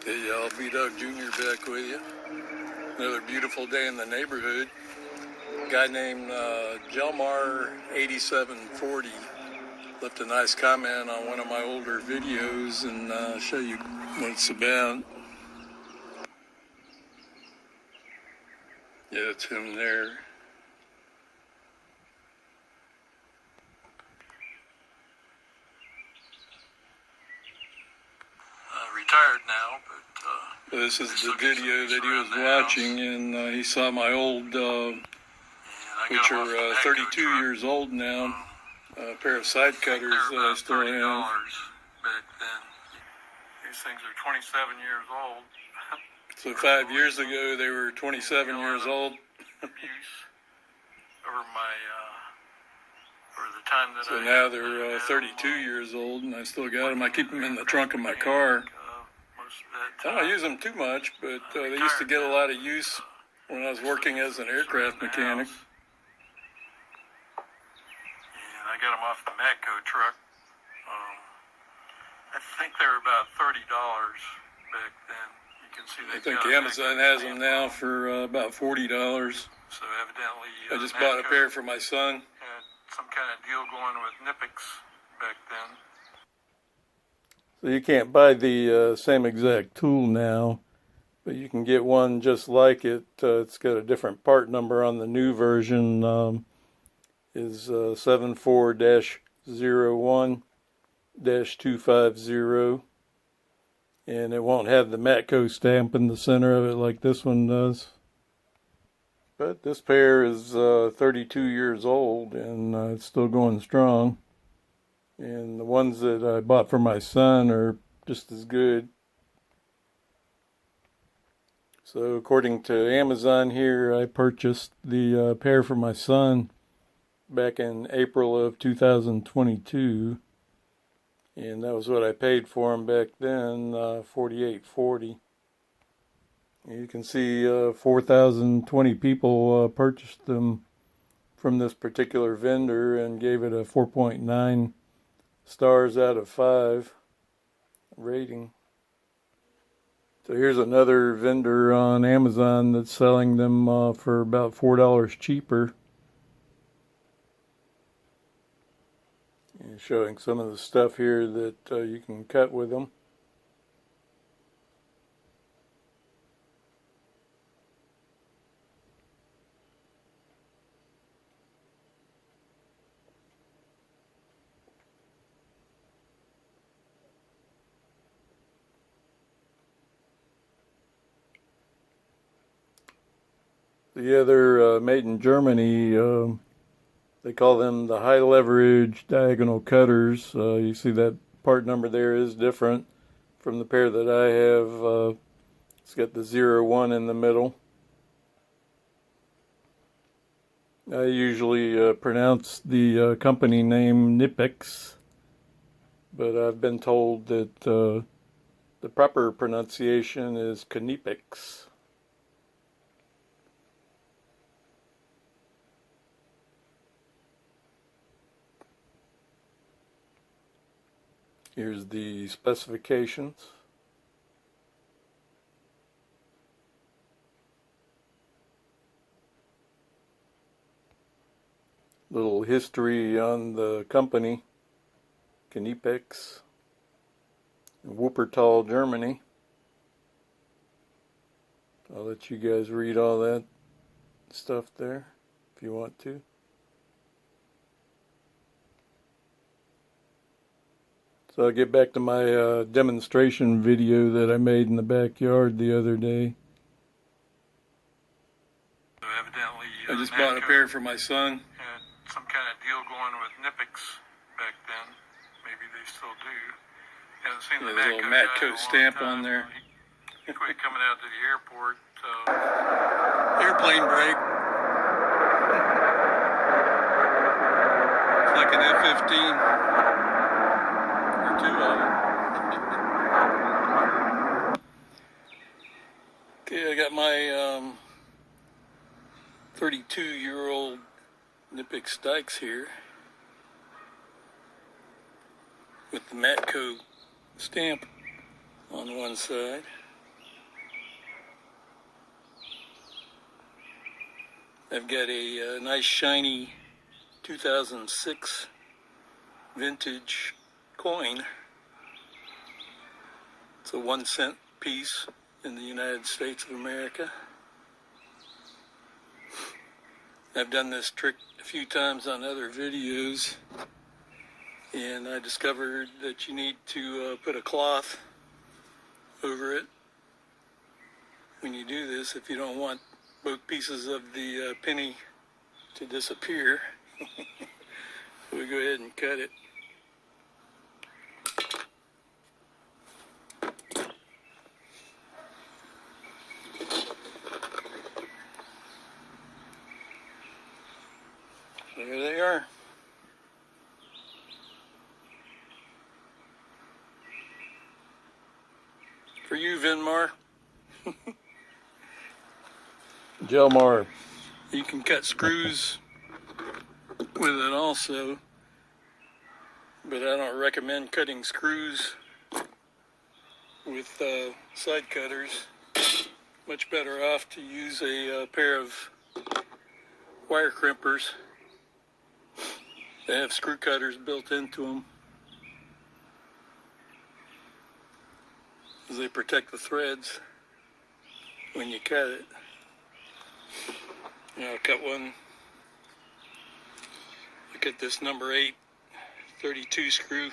Hey y'all, B-Dog Jr. back with you. Another beautiful day in the neighborhood. A guy named Jelmar8740 left a nice comment on one of my older videos, and I'll show you what it's about. Yeah, it's him there. Retired now, but this is the video that he was watching, and he saw my old, which are 32 years old now, a pair of side cutters that I still have. Back then. These things are 27 years old. So 5 years ago, they were 27 years old. Abuse over my, for the time that so now they're 32 years old, and I still got them. I keep them in the trunk of my car. I don't use them too much, but they used to get a lot of use when I was working as an aircraft mechanic. And I got them off the Matco truck. I think they were about $30 back then. You can see they I think Amazon has them now for about $40. So evidently, I just bought a pair for my son. Had some kind of deal going with KNIPEX back then. So you can't buy the same exact tool now, but you can get one just like it. It's got a different part number on the new version. Is 74-01-250, and it won't have the Matco stamp in the center of it like this one does. But this pair is 32 years old, and it's still going strong. And the ones that I bought for my son are just as good. So according to Amazon here, I purchased the pair for my son back in April of 2022. And that was what I paid for them back then, $48.40. You can see 4,020 people purchased them from this particular vendor and gave it a 4.9 stars out of 5 rating. So here's another vendor on Amazon that's selling them for about $4 cheaper. And showing some of the stuff here that you can cut with them. The other made in Germany, they call them the high leverage diagonal cutters. You see that part number there is different from the pair that I have. It's got the 01 in the middle. I usually pronounce the company name KNIPEX, but I've been told that the proper pronunciation is KNIPEX. Here's the specifications. Little history on the company, KNIPEX, in Wuppertal, Germany. I'll let you guys read all that stuff there if you want to. So I'll get back to my demonstration video that I made in the backyard the other day. So evidently, I just bought a pair for my son. Had some kind of deal going with KNIPEX back then. Maybe they still do. Haven't seen the little Matco stamp on there. He quit coming out to the airport. Airplane brake. It's like an F-15. Two of them. Okay, I got my 32-year-old KNIPEX dikes here with the Matco stamp on one side. I've got a nice shiny 2006 vintage coin. It's a 1-cent piece in the United States of America. I've done this trick a few times on other videos, and I discovered that you need to put a cloth over it when you do this if you don't want both pieces of the penny to disappear. We'll go ahead and cut it. There they are. For you, Vinmar. Jelmar. You can cut screws with it also, but I don't recommend cutting screws with side cutters. Much better off to use a pair of wire crimpers. They have screw cutters built into them, as they protect the threads when you cut it. I'll cut one. I cut this number 8 32 screw.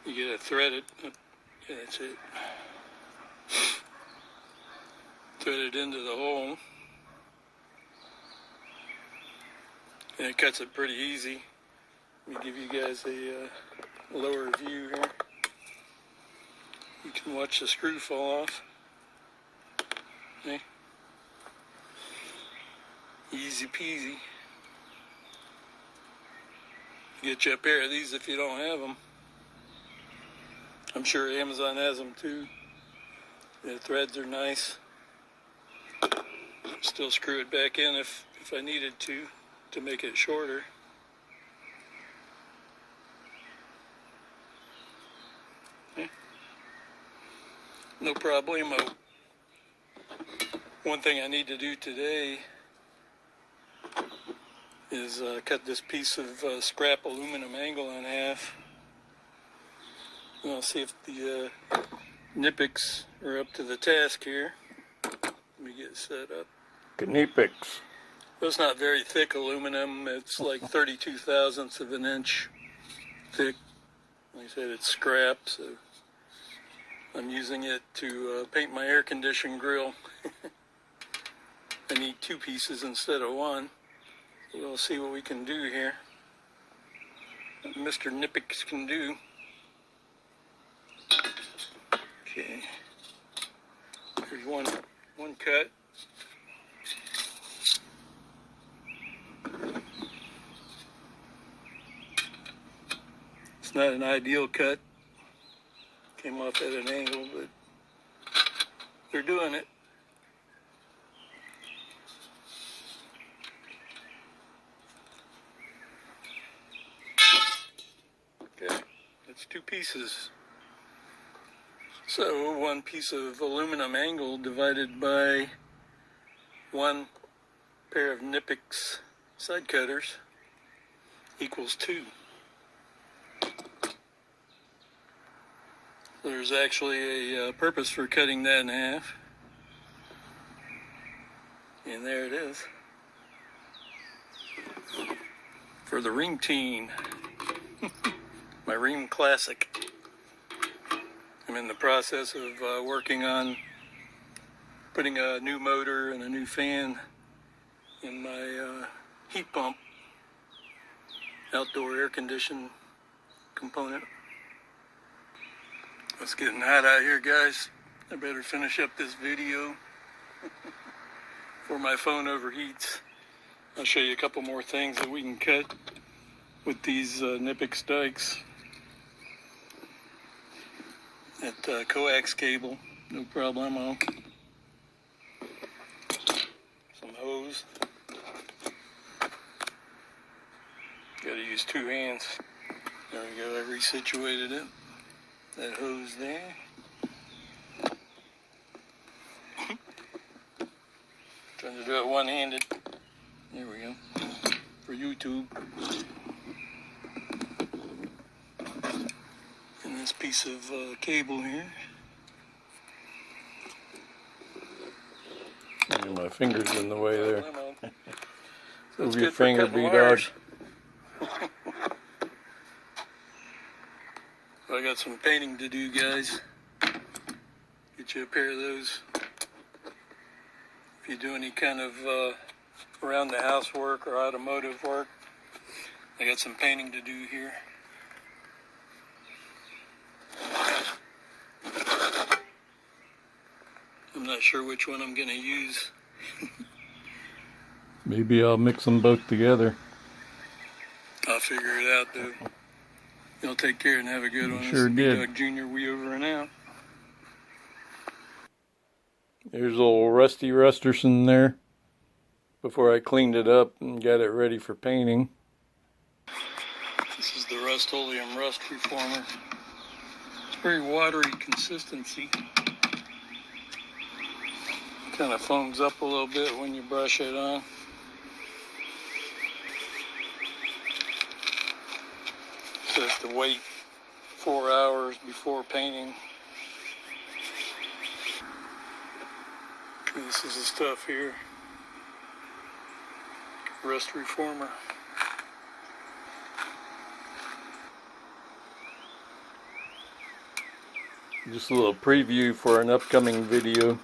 You get it threaded. Yeah, that's it. Thread it into the hole. And it cuts it pretty easy. Let me give you guys a lower view here. You can watch the screw fall off. Okay. Easy peasy. Get you a pair of these if you don't have them. I'm sure Amazon has them too. The threads are nice. Still screw it back in if I needed to make it shorter. Okay. No problemo. One thing I need to do today is cut this piece of scrap aluminum angle in half. And I'll see if the KNIPEX are up to the task here. Let me get set up. KNIPEX. Well, it's not very thick aluminum. It's like 32 thousandths of an inch thick. Like I said, it's scrap, so I'm using it to paint my air conditioning grill. I need 2 pieces instead of 1. We'll see what we can do here. What Mr. KNIPEX can do. Okay. Here's one cut. It's not an ideal cut. Came off at an angle, but they're doing it. Okay, that's 2 pieces. So 1 piece of aluminum angle divided by 1 pair of KNIPEX side cutters equals 2. There's actually a purpose for cutting that in half. And there it is. For the Ream Teen. My Ream Classic. I'm in the process of working on putting a new motor and a new fan in my heat pump outdoor air condition component. It's getting hot out here, guys. I better finish up this video before my phone overheats. I'll show you a couple more things that we can cut with these KNIPEX dikes. That coax cable, no problemo. Some hose. Gotta use 2 hands. There we go, I resituated it. That hose there. Trying to do it one-handed. There we go. For YouTube. And this piece of cable here. My finger's in the way there. That's Move your good for finger, cutting B-Dog. wires. I got some painting to do, guys. Get you a pair of those. If you do any kind of around the house work or automotive work, I got some painting to do here. I'm not sure which one I'm going to use. Maybe I'll mix them both together. I'll figure it out, though. Y'all take care and have a good one. Sure This is did. B-Dog Jr. We over and out. There's old Rusty Rusterson there. Before I cleaned it up and got it ready for painting. This is the Rust-Oleum Rust Reformer. It's very watery consistency. Kind of foams up a little bit when you brush it on. Says to wait 4 hours before painting. This is the stuff here. Rust Reformer. Just a little preview for an upcoming video.